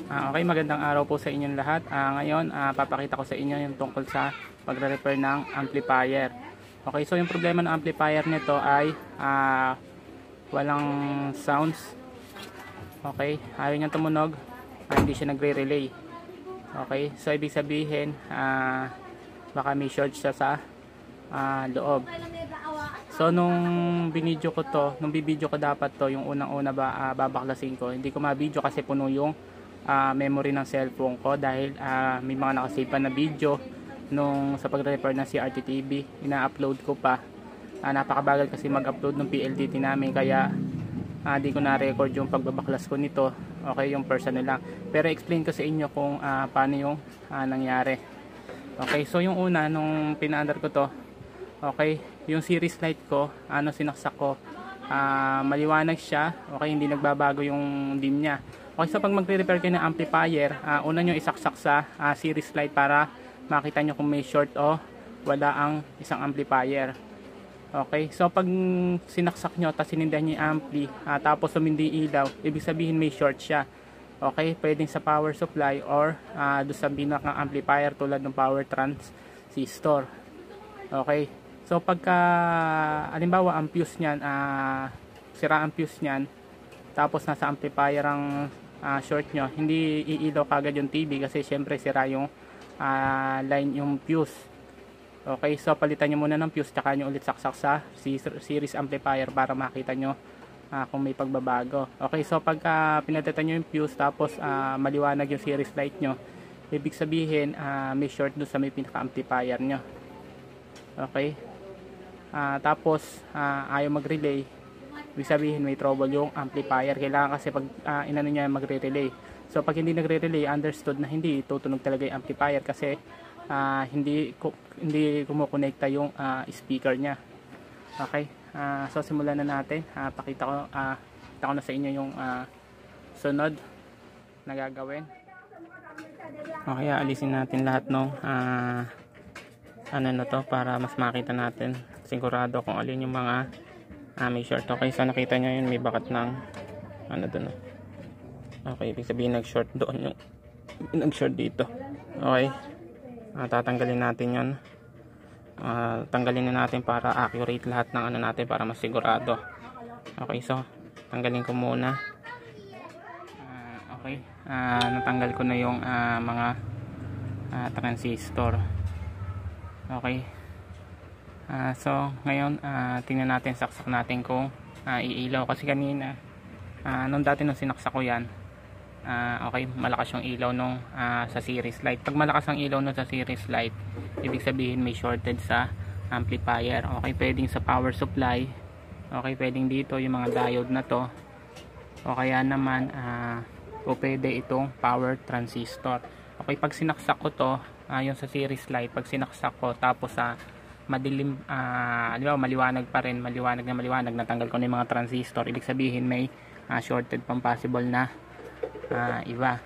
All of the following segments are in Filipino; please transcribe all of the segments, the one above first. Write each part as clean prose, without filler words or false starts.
Okay, magandang araw po sa inyong lahat. Ngayon, papakita ko sa inyo yung tungkol sa pagre-repair ng amplifier. Okay, so yung problema ng amplifier nito ay walang sounds. Okay, ayaw niya tumunog, hindi siya nagre-relay. Okay, so ibig sabihin, baka may short siya sa loob. So nung binidyo ko to, nung bibidyo ko dapat to, yung unang-una babaklasin ko. Hindi ko mabidyo kasi puno yung memory ng cellphone ko dahil may mga nakasave pa na video nung sa pagre-repair ng CRT TV, ina-upload ko pa. Napakabagal kasi mag-upload ng PLDT namin kaya di ko na-record yung pagbabaklas ko nito. Okay, yung personal lang. Pero explain ko sa inyo kung paano yung nangyari. Okay, so yung una nung pinaandar ko to, okay, yung series light ko, sinaksak ko, maliwanag siya. Okay, hindi nagbabago yung dim niya. Okay, so pag magre-repair kayo ng amplifier, una nyo isaksak sa series light para makita nyo kung may short o wala ang isang amplifier. Okay, so pag sinaksak nyo tapos sinindihan nyo yung ampli, tapos sumindi ilaw, ibig sabihin may short siya. Okay, pwedeng sa power supply or doon sa binakang amplifier tulad ng power transistor. Okay, so pagka halimbawa ang fuse nyan, sira ang fuse nyan, tapos nasa amplifier ang short nyo, hindi iilaw kagad yung TV kasi syempre sira yung line, yung fuse. Okay, so palitan nyo muna ng fuse tsaka nyo ulit saksak sa series amplifier para makita nyo kung may pagbabago. Okay, so pagka pinalitan nyo yung fuse tapos maliwanag yung series light nyo, ibig sabihin may short doon sa may pinaka amplifier nyo. Okay, tapos ayaw mag-relay, ibig sabihin may trouble yung amplifier. Kailangan kasi pag inano niya magre-relay. So pag hindi nagre-relay, understood na hindi tutunog talaga yung amplifier kasi hindi kumukonekta yung speaker niya. Okay, so simulan na natin. Pakita ko na sa inyo yung sunod na gagawin. Okay, alisin natin lahat ng to para mas makita natin sigurado kung alin yung mga may short. Okay, so nakita nyo yun, may bakat ng doon. Okay, ibig sabihin nag-short doon, yung nag-short dito. Okay, tatanggalin natin yun. Tanggalin na natin para accurate lahat ng natin para mas sigurado. Okay, so tanggalin ko muna. Okay, natanggal ko na yung mga transistor. Okay, so ngayon tingnan natin, saksak natin kung iilaw kasi kanina nung dati nung sinaksak ko yan, okay, malakas yung ilaw nung sa series light. Pag malakas ang ilaw nung sa series light, ibig sabihin may shorted sa amplifier. Okay, pwedeng sa power supply, okay, pwedeng dito yung mga diode na to, o kaya naman o pwede itong power transistor. Okay, pag sinaksak ko to, yung sa series light, pag sinaksak ko tapos madilim, maliwanag pa rin, maliwanag na maliwanag, natanggal ko na yung mga transistor, ibig sabihin may shorted pang possible na iba.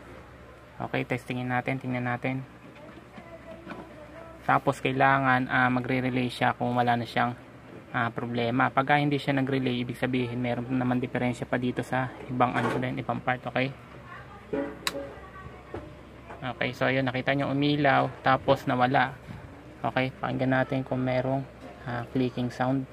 Okay, testingin natin, tingnan natin. Tapos kailangan magre-relay siya kung wala na siyang problema. Pagka hindi siya nag-relay, ibig sabihin meron naman diferensya pa dito sa ibang ibang part. Okay, okay, so ayun, nakita nyo umilaw tapos nawala. Okay, pakinggan natin kung merong clicking sound.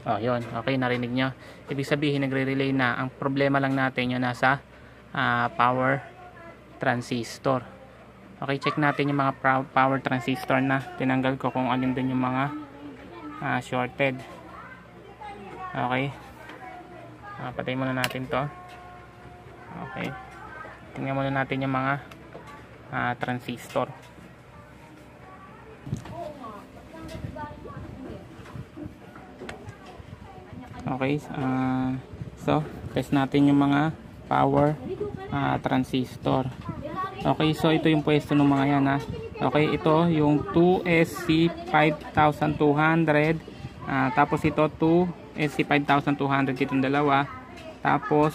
Oh, yun. Okay, narinig nyo. Ibig sabihin nagre-relay na. Ang problema lang natin yung nasa power transistor. Okay, check natin yung mga power transistor na tinanggal ko kung alin dun yung mga shorted. Okay, patay muna natin to. Okay, tingnan muna natin yung mga transistor. Okay, so test natin yung mga power transistor. Okay, so ito yung pwesto ng mga yan Okay, ito yung 2SC5200, tapos ito 2SC5200, itong dalawa. Tapos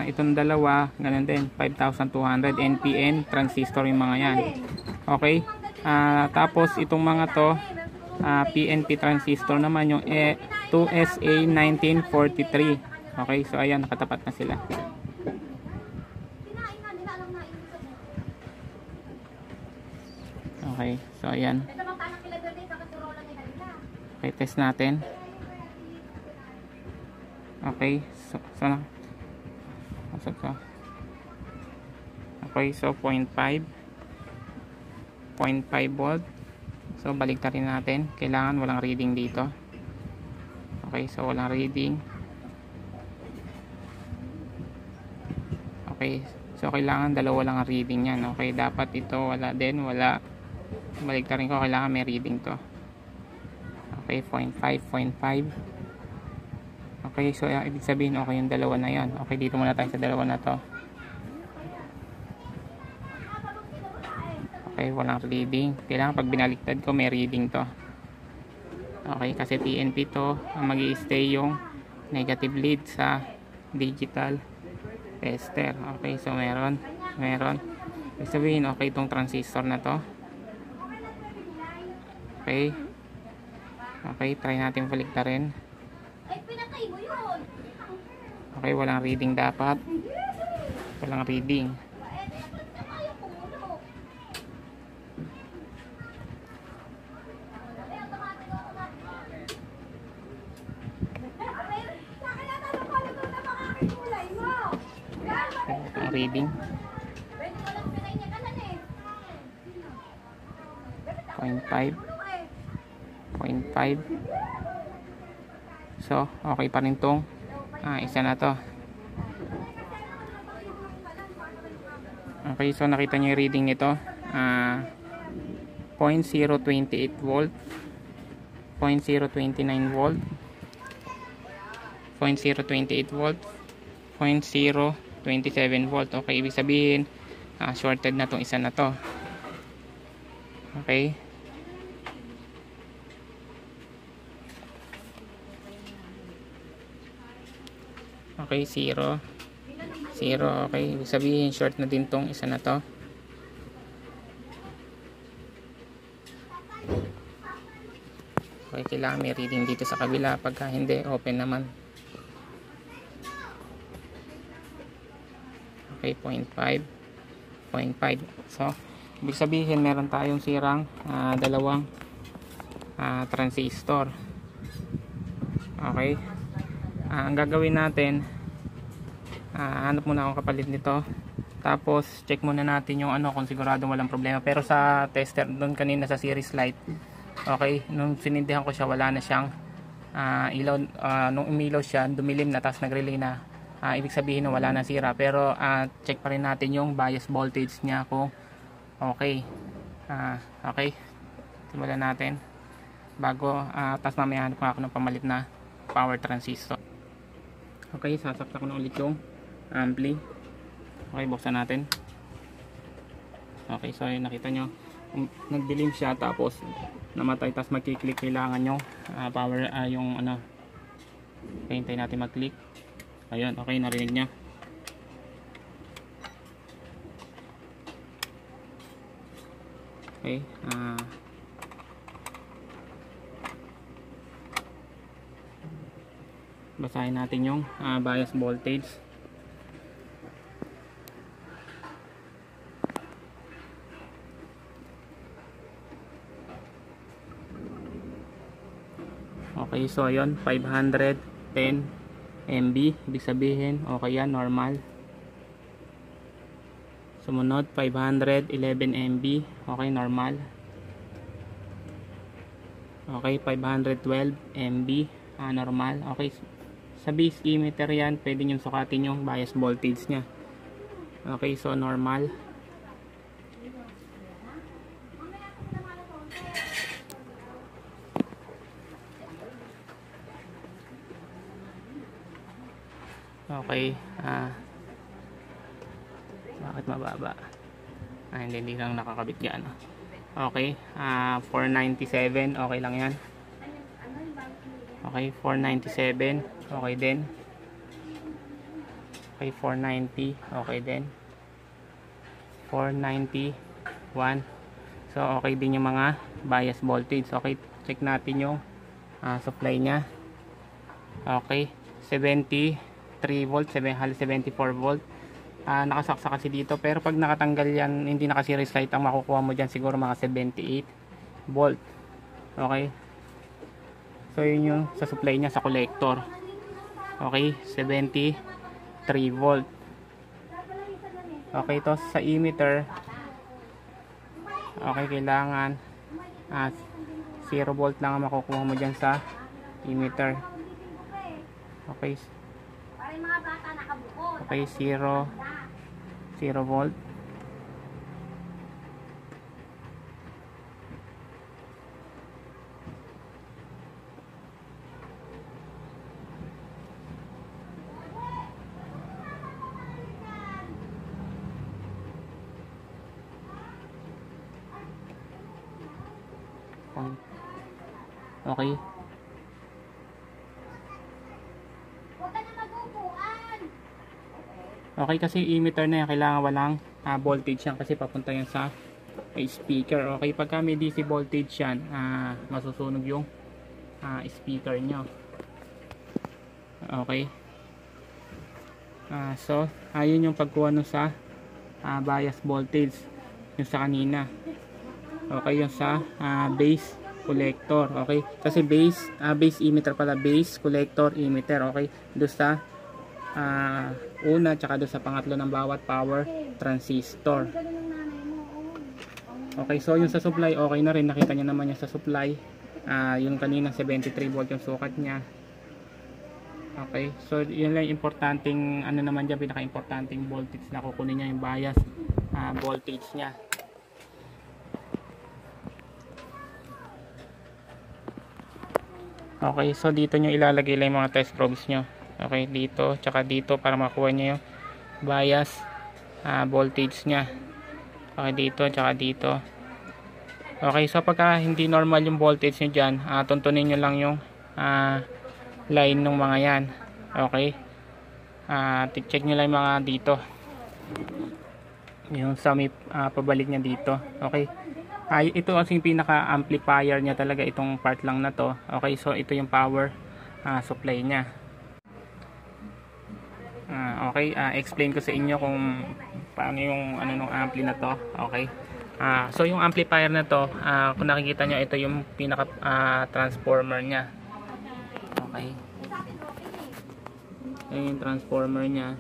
itong dalawa, ganun din, 5200 NPN transistor yung mga yan. Okay, tapos itong mga to PNP transistor naman, yung 2SA1943. Okay, so ayan, nakatapat na sila. Okay, so ayan. Okay, test natin. Okay, so okay, so 0.5 volt. So baliktarin natin, kailangan walang reading dito. Okay, so walang reading. Okay, so kailangan dalawa lang ang reading yan. Okay, dapat ito wala din, wala. Baliktarin ko, kailangan may reading to. Okay, 0.5. Okay, so ibig sabihin okay yung dalawa na yan. Okay, dito muna tayo sa dalawa na to. Okay, walang reading. Kailangan pag binaliktad ko may reading to. Okay, kasi TNP to, mag-i-stay yung negative lead sa digital tester. Okay, so meron. Ibig sabihin okay itong transistor na to. Okay, try natin baliktarin. Okay, walang reading dapat. Walang reading. Walang reading. 0.5. So, okay pa rin tong isa na to. Okay, so nakita nyo yung reading nito. 0.028 volt, 0.029 volt, 0.028 volt, 0.027 volt. Okay, ibig sabihin shorted na tong isa na to. Okay. Okay, 0. Okay, ibig sabihin short na din tong isa na to. Okay, kailangan may reading dito sa kabila. Pagka hindi, open naman. Okay, 0.5. So, ibig sabihin meron tayong sirang dalawang transistor. Okay. Ang gagawin natin, hanap muna akong kapalit nito, tapos check muna natin yung kung sigurado walang problema. Pero sa tester doon kanina sa series light, okay, nung sinindihan ko siya wala na siyang ilaw. Nung umilaw siya, dumilim na, tapos nagrelay na, ibig sabihin na wala na sira. Pero check pa rin natin yung bias voltage niya kung okay. Okay, simulan natin bago, tapos mamaya hanap ako ng pamalit na power transistor. Okay, sasakta ko na ulit yung ampli. Okay, buksan natin. Okay, so yun, nakita nyo nagdilim siya, tapos namatay, tapos magkiklik. Kailangan nyo power, yung okay, hintayin natin mag-click. Ayun, okay, narinig nyo. Okay, basahin natin yung bias voltage. Okay, so ayun, 510 MB, ibig sabihin okay yan, normal. Sumunod 511 MB, okay, normal. Okay, 512 MB, normal. Okay, sa base emitter yan, pwede nyo sukatin yung bias voltage nya. Okay, so normal. Okay, bakit mababa? Hindi lang nakakabit yan. Okay, 497, okay lang yan. Okay, 497, okay din. Okay, 490, okay din. 491. So okay din yung mga bias voltage. Okay, check natin yung supply nya. Okay, 73 volt, halos 74 volt. nakasaksa kasi dito, pero pag nakatanggal yan, hindi naka-series light, ang makukuha mo dyan siguro mga 78 volt. Okay, so yun yung sa supply niya sa collector. Okay, 73 volt. Okay, to sa emitter, okay, kailangan 0 volt lang ang makukuha mo dyan sa emitter. Okay, okay, 0 volt. Okay. Okay, kasi emitter na yan, kailangan walang voltage yan kasi papunta yan sa speaker. Okay, pagka may DC voltage yan, masusunog yung speaker nyo. Okay. So, ayun yung pagkuha nun sa bias voltage, yung sa kanina. Okay, yung sa base collector. Okay, kasi base emitter pala, base collector emitter. Okay, doon sa una tsaka doon sa pangatlo ng bawat power transistor. Okay, so yung sa supply okay na rin, nakita niyo naman yung sa supply, yung kanina 73 volt yung sukat niya. Okay, so yun lang importanteng ano naman dyan, pinaka importanteng voltage na kukunin niya, yung bias voltage niya. Okay, so dito nyo ilalagay lang yung mga test probes nyo. Okay, dito tsaka dito para makuha nyo yung bias voltage nya. Okay, dito tsaka dito. Okay, so pagka hindi normal yung voltage nyo dyan, tuntunin nyo lang yung line ng mga yan. Okay, check nyo lang yung mga dito, yung sa may pabalik nya dito. Okay, ito kasing pinaka amplifier nya talaga, itong part lang na to. Okay, so ito yung power supply nya. Okay, explain ko sa inyo kung paano yung ano nung ampli na to. Okay, so yung amplifier na to, kung nakikita nyo, ito yung pinaka transformer nya. Okay, ito yung transformer nya.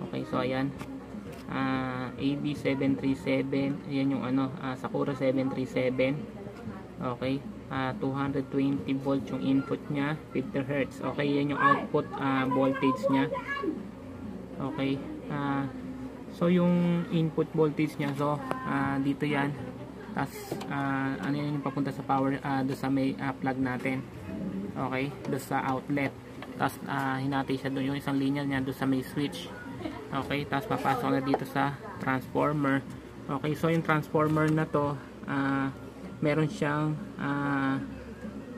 Okay, so ayan, AB737, ayan yung ano, Sakura 737. Okay, 220 volt yung input nya, 50 Hz. Okay, yan yung output voltage nya. Okay, so yung input voltage nya, so dito yan, tas ano yan yung papunta sa power, doon sa may plug natin. Okay, doon sa outlet, tas hinati siya doon, yung isang linya nya doon sa may switch. Okay, tas papasok na dito sa transformer. Okay, so yung transformer na to, meron siyang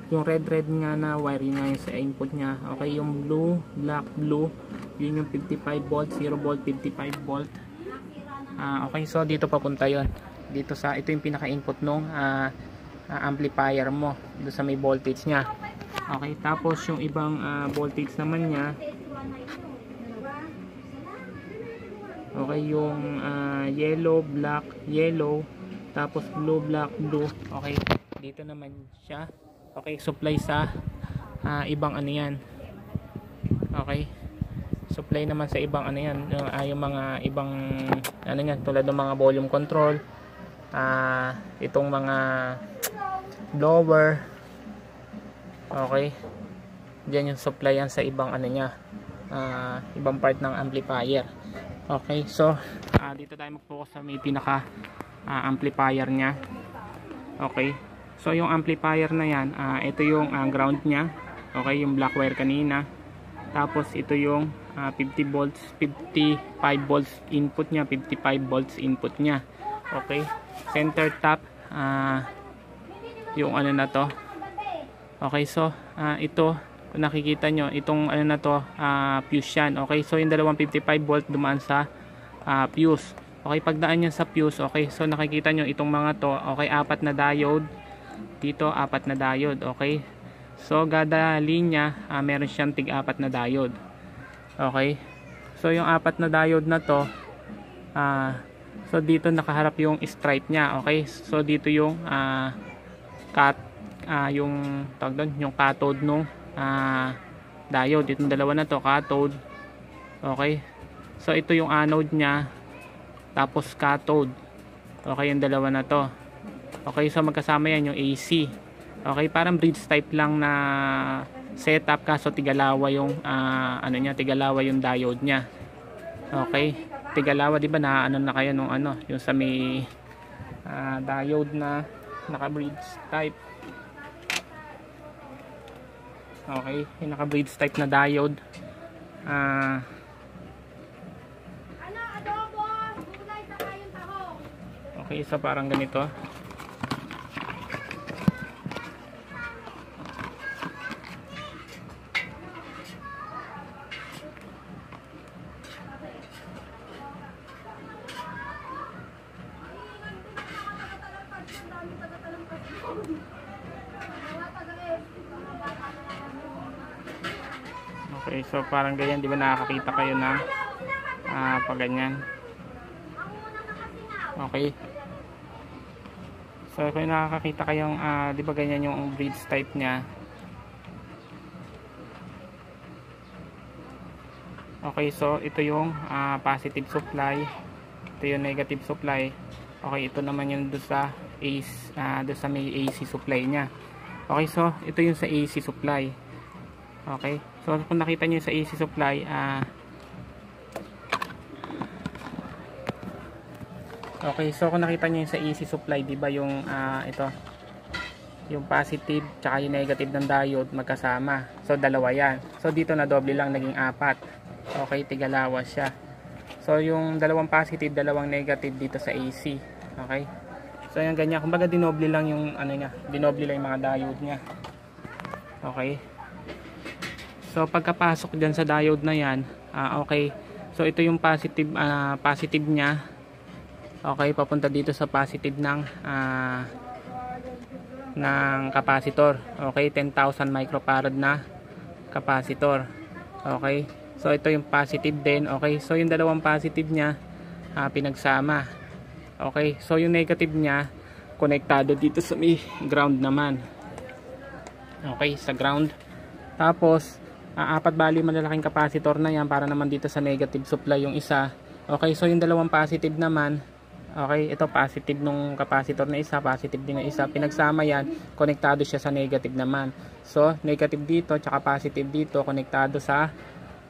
yung red nga na wire, yun nga yung sa input nya. Okay, yung blue, black, blue, yun yung 55 volt, 0 volt, 55 volt. Okay, so dito papunta yun, dito sa, ito yung pinaka input nung amplifier mo, dito sa may voltage nya. Okay, tapos yung ibang voltage naman nya, okay, yung yellow, black, yellow, tapos blue, black, blue. Okay, dito naman siya. Okay, supply sa ibang ano yan. Okay, supply naman sa ibang ano yan, yung mga ibang ano yan, tulad ng mga volume control, itong mga blower. Okay, dyan yung supply yan sa ibang ano nya, ibang part ng amplifier. Okay, so dito tayo mag-focus sa may pinaka amplifier nya. Okay, so yung amplifier na yan, ito yung ground nya. Okay, yung black wire kanina. Tapos ito yung 50 volts, 55 volts input nya, 55 volts input nya. Okay, center tap, yung ano na to. Okay, so ito, kung nakikita nyo, itong ano na to, fuse yan. Okay, so yung dalawang 55 volt dumaan sa fuse. Okay, pagdaan yan sa fuse, okay, so nakikita nyo itong mga to, okay, 4 na diode dito, 4 na diode. Okay, so kada linya meron siyang tig 4 na diode. Okay, So yung apat na diode na to, so dito nakaharap yung stripe niya. Okay, so dito yung yung tawag doon, yung cathode nung diode. Itong dalawa na to, cathode. Okay, so ito yung anode niya, tapos cathode. Okay, yung dalawa na to. Okay, so magkasama yan yung AC. Okay, parang bridge type lang na setup, kaso tigalawa yung ano niya, tigalawa yung diode niya. Okay, tigalawa, di ba na ano na kayo nung ano, yung sa may diode na naka-bridge type. Okay, yung naka-bridge type na diode. Okay, so parang ganito. Okay, so parang ganyan, di ba nakakakita kayo na pag ganyan. Okay. So kung nakakakita kayong di ba ganyan yung bridge type niya. Okay, so ito yung positive supply, ito yung negative supply. Okay, ito naman yung doon sa doon sa may AC supply niya. Okay, so ito yung sa AC supply. Okay, so kung nakita niyo sa AC supply, okay, so kung nakita niyo sa AC supply, di ba yung ito, yung positive tsaka yung negative ng diode magkasama. So dalawa yan. So dito na doble lang, naging apat. Okay, tigalawa siya. So yung dalawang positive, dalawang negative dito sa AC. Okay, so yung ganyan, kumbaga dinoble lang yung ano niya, dinoble lang yung mga diode niya. Okay, so pagkapasok dyan sa diode na yan, okay, so ito yung positive, positive nya. Okay, papunta dito sa positive ng capacitor. Okay, 10,000 microfarad na capacitor. Okay, so ito yung positive din. Okay, so yung dalawang positive nya pinagsama. Okay, so yung negative nya konektado dito sa may ground naman. Okay, sa ground. Tapos apat bali malalaking capacitor na yan para naman dito sa negative supply yung isa. Okay, so yung dalawang positive naman, okay, ito positive nung capacitor na isa, positive din ng isa, pinagsama yan, konektado siya sa negative naman. So negative dito tsaka positive dito, konektado sa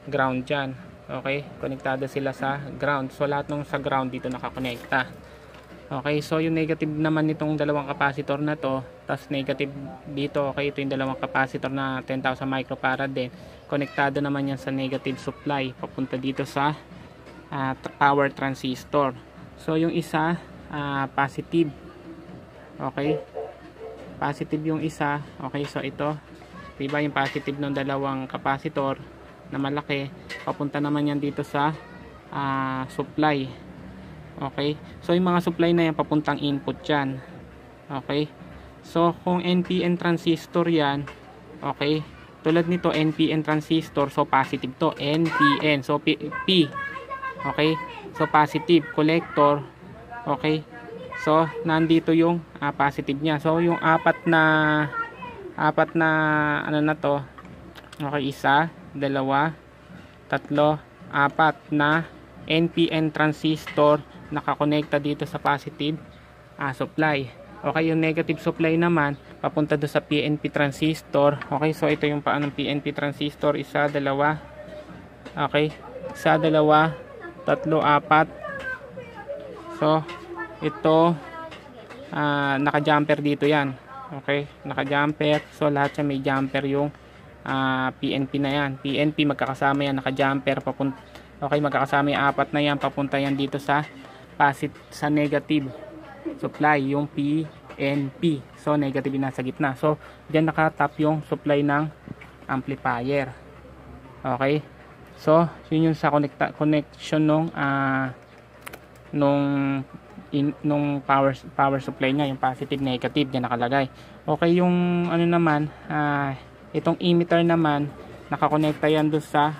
ground dyan. Okay, konektado sila sa ground. So lahat nung sa ground dito nakakonekta. Okay, so yung negative naman nitong dalawang capacitor na to, tas negative dito, okay, ito yung dalawang capacitor na 10,000 microfarad din, konektado naman yan sa negative supply, papunta dito sa power transistor. So yung isa positive. Okay, positive yung isa. Okay, so ito, diba yung positive ng dalawang capacitor na malaki, papunta naman yan dito sa supply. Okay, so yung mga supply na yan papuntang input yan. Okay, so kung NPN transistor yan, okay, tulad nito NPN transistor, so positive to, NPN, so P, okay, so positive collector. Okay, so nandito yung positive nya. So yung apat na ano na to, okay, isa, dalawa, tatlo, apat na NPN transistor nakakonekta dito sa positive supply. Okay, yung negative supply naman papunta doon sa PNP transistor. Okay, so ito yung paanong PNP transistor, isa, dalawa, okay, isa, dalawa, tatlo, apat. So ito naka-jumper dito yan. Okay, naka-jumper. So lahat siya may jumper yung PNP na yan. PNP magkakasama yan, naka-jumper papunta. Okay, magkakasama yung apat na yan, papunta yan dito sa negative supply, yung PNP. So negative yung nasa gitna. So diyan nakatap yung supply ng amplifier. Okay, so yun yung sa connection nung power supply niya, yung positive negative diyan nakalagay. Okay, yung ano naman, itong emitter naman nakakonekta yan doon sa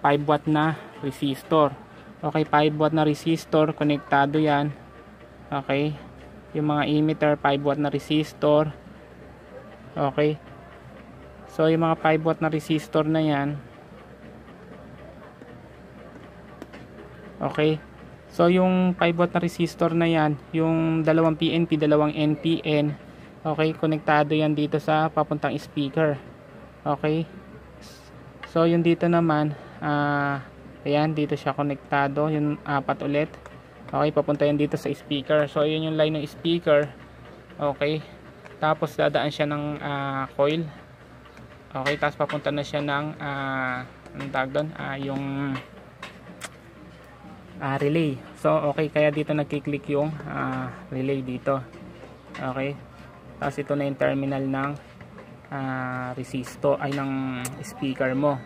5 watt na resistor. Okay, 5 watt na resistor, konektado yan. Okay, yung mga emitter 5 watt na resistor. Okay, so yung mga 5 watt na resistor na yan, okay, so yung 5 watt na resistor na yan, yung dalawang PNP, dalawang NPN, okay, konektado yan dito sa papuntang speaker. Okay, so yung dito naman, ayan, dito siya konektado, yung 4 ulit. Okay, papunta yan dito sa speaker. So yun yung line ng speaker. Okay, tapos dadaan siya ng coil. Okay, tapos papunta na siya ng anong tawag doon? Yung relay. So okay, kaya dito nagki-click yung relay dito. Okay, tapos ito na yung terminal ng resistor ay ng speaker mo.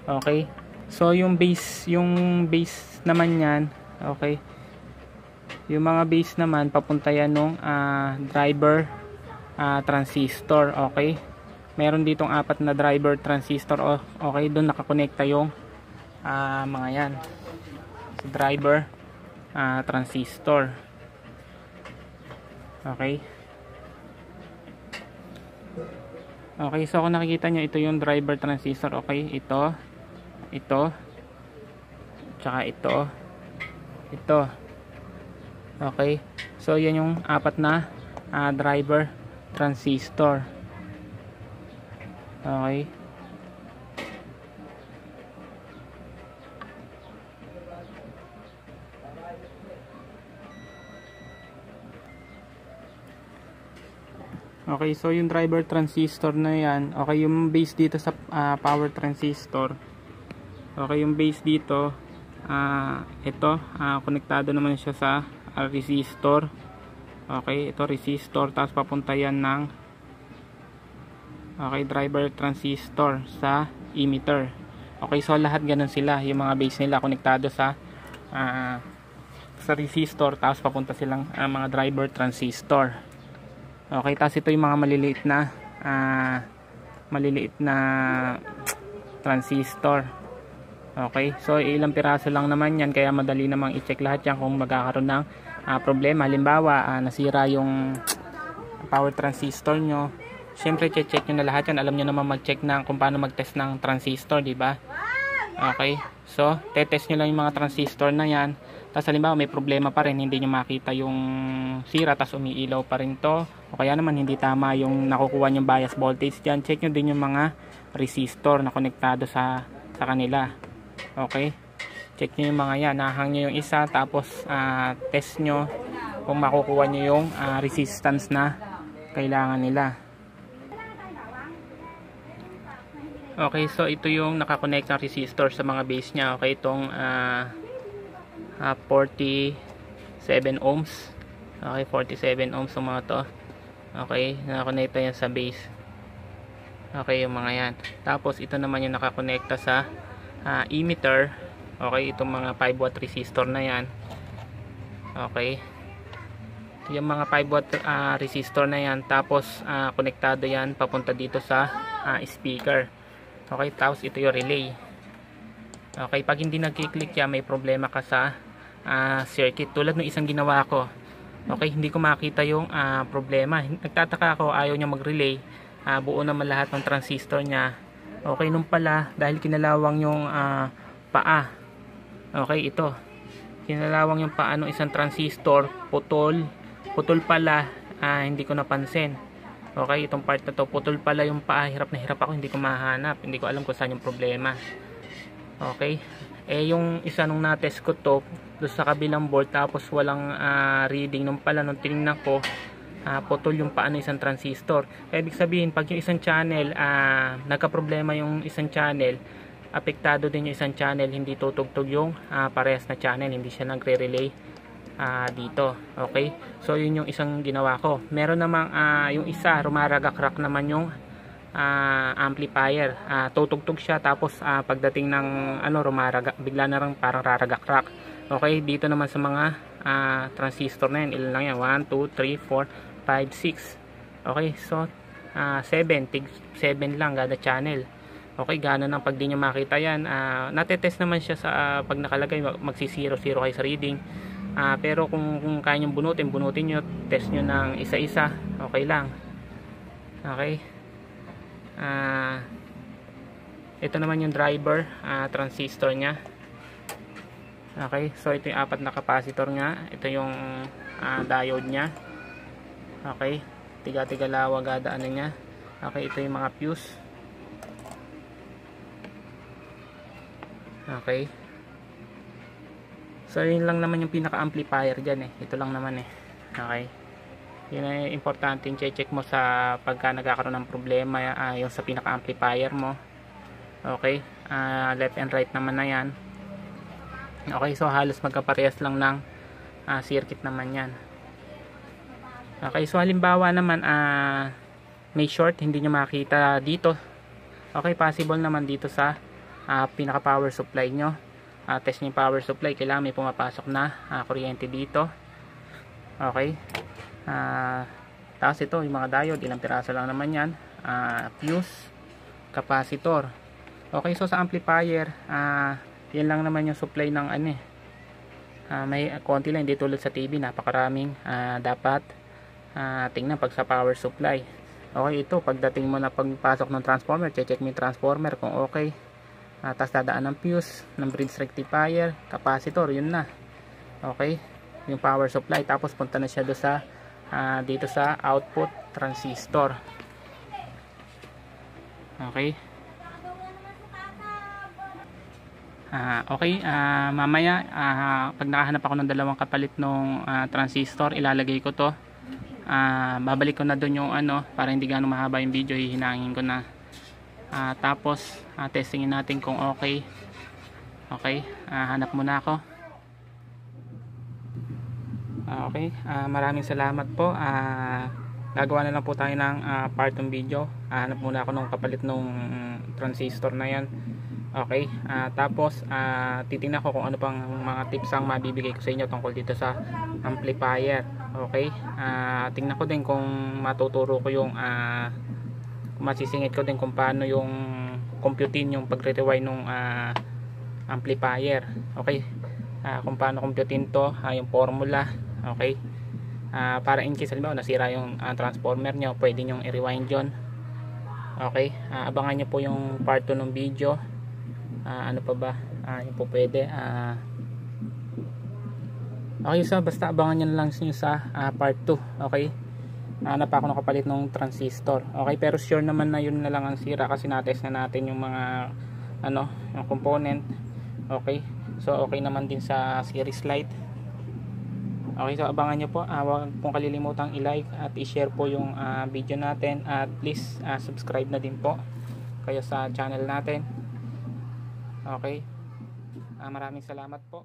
Okay, so yung base naman yan, okay, yung mga base naman papunta yan nung driver transistor. Okay, meron ditong 4 na driver transistor. Okay, doon nakakonekta yung mga yan, so driver transistor. Okay, okay, so kung nakikita nyo, ito yung driver transistor. Okay, ito, tsaka ito. Okay, so yan yung 4 na driver transistor. Okay, okay, so yung driver transistor na yan, okay, yung base dito sa power transistor. Okay, yung base dito, ito, konektado naman siya sa resistor. Okay, ito resistor, tapos papunta yan ng okay, driver transistor sa emitter. Okay, so lahat ganun sila, yung mga base nila konektado sa resistor, tapos papunta silang mga driver transistor. Okay, tapos ito yung mga maliliit na transistor. Okay, so ilang piraso lang naman yan, kaya madali namang i-check lahat yan kung magkakaroon ng problema. Halimbawa, nasira yung power transistor nyo, syempre check nyo na lahat yan. Alam nyo naman mag-check na kung paano mag-test ng transistor, diba? Okay, so tetest nyo lang yung mga transistor na yan. Tapos halimbawa may problema pa rin, hindi nyo makita yung sira, tapos umiilaw pa rin to, o kaya naman hindi tama yung nakukuha yung bias voltage dyan, check nyo din yung mga resistor na konektado sa kanila. Okay, check nyo yung mga yan, nahang nyo yung isa, tapos test nyo kung makukuha nyo yung resistance na kailangan nila. Okay, so ito yung nakakonect ng resistor sa mga base nya. Okay, itong 47 ohms. Okay, 47 ohms yung mga to. Okay, nakakonekta yan sa base. Okay, yung mga yan. Tapos ito naman yung nakakonekta sa emitter. Okay, itong mga 5 watt resistor na yan. Okay, yung mga 5 watt resistor na yan, tapos konektado yan papunta dito sa speaker. Okay, tapos ito yung relay. Okay, pag hindi nagki-click yan, may problema ka sa circuit, tulad ng isang ginawa ko. Okay, hindi ko makita yung problema. Nagtataka ako, ayaw niya mag-relay, buo naman lahat ng transistor niya. Okay, nung pala, dahil kinalawang yung paa. Okay, ito, kinalawang yung paa ng isang transistor, putol pala, hindi ko napansin. Okay, itong part na to, putol pala yung paa, hirap na hirap ako, hindi ko mahanap, hindi ko alam kung saan yung problema. Okay, yung isa nung na-test ko to doon sa kabilang board, tapos walang reading. Nung pala, nung tinignan ko, putol yung paa ng isang transistor. Kaya ibig sabihin, pag yung isang channel nagka-problema, yung isang channel apektado din yung isang channel, hindi tutugtog yung parehas na channel, hindi siya nagre-relay dito. Okay, so yun yung isang ginawa ko. Meron namang yung isa, rumaragak-rak naman yung amplifier, tutugtog siya, tapos pagdating ng bigla na lang parang raragak-rak. Okay, dito naman sa mga transistor na yan, ilan lang yan, 1, 2, 3, 4, 5, 6. Okay, so 7 lang kada channel. Okay, gano'n ang pag di nyo makita yan. Natetest naman siya sa pag nakalagay, magsi 0-0 kayo sa reading. Pero kung kaya nyo bunutin nyo, test nyo ng isa-isa, okay lang. Okay. Ito naman yung driver, transistor nya. Okay, so ito yung 4 na capacitor nga. Ito yung diode nya. Okay, tiga-tiga lawag ano nya. Okay, ito yung mga fuse. Okay. So yun lang naman yung pinaka-amplifier dyan ito lang naman Okay. Yun ay importante yung check mo sa pagka nagkakaroon ng problema yung sa pinaka-amplifier mo. Okay. Left and right naman na yan. Okay, so halos magkaparehas lang ng circuit naman yan. Okay, so halimbawa naman may short, hindi nyo makita dito. Okay, possible naman dito sa pinaka power supply nyo. Test nyo yung power supply, kailangan may pumapasok na kuryente dito. Okay. Tapos ito yung mga diode, ilang piraso lang naman yan. Fuse, capacitor. Okay, so sa amplifier yan lang naman yung supply ng may konti lang, hindi tulad sa TV, napakaraming dapat tingnan pag sa power supply. Okay, ito pagdating mo na pagpasok ng transformer, check mo yung transformer kung okay. Tapos dadaan ng fuse, ng bridge rectifier, capacitor, yun na. Okay, yung power supply. Tapos punta na siya dito sa output transistor. Okay. Okay, mamaya pag nakahanap ako ng dalawang kapalit ng transistor, ilalagay ko to. Babalik ko na doon yung para hindi gano'ng mahaba yung video, hihinangin ko na. Tapos testingin natin kung okay. Okay, hanap muna ako. Okay, maraming salamat po. Gagawa na lang po tayo ng part ng video. Hanap muna ako ng kapalit ng transistor na yan. Okay, tapos titingnan ko kung ano pang mga tips ang mabibigay ko sa inyo tungkol dito sa amplifier. Okay, tingnan ko din kung matuturo ko yung masisingit ko din kung paano yung computein yung pagre-rewind ng amplifier. Okay, kung paano computein to, yung formula. Okay, para in case halimbawa nasira yung transformer nyo, pwede nyo i-rewind yun. Okay, abangan nyo po yung part 2 ng video. Ano pa ba yung po pwede. Okay, so basta abangan nyo lang sa part 2. Okay, hanap ako ng kapalit ng transistor. Okay, pero sure naman na yun na lang ang sira kasi natest na natin yung mga yung component. Okay, so okay naman din sa series light. Okay, so abangan nyo po. Huwag pong kalilimutang i-like at i-share po yung video natin, at please subscribe na din po kayo sa channel natin. Okay, maraming salamat po.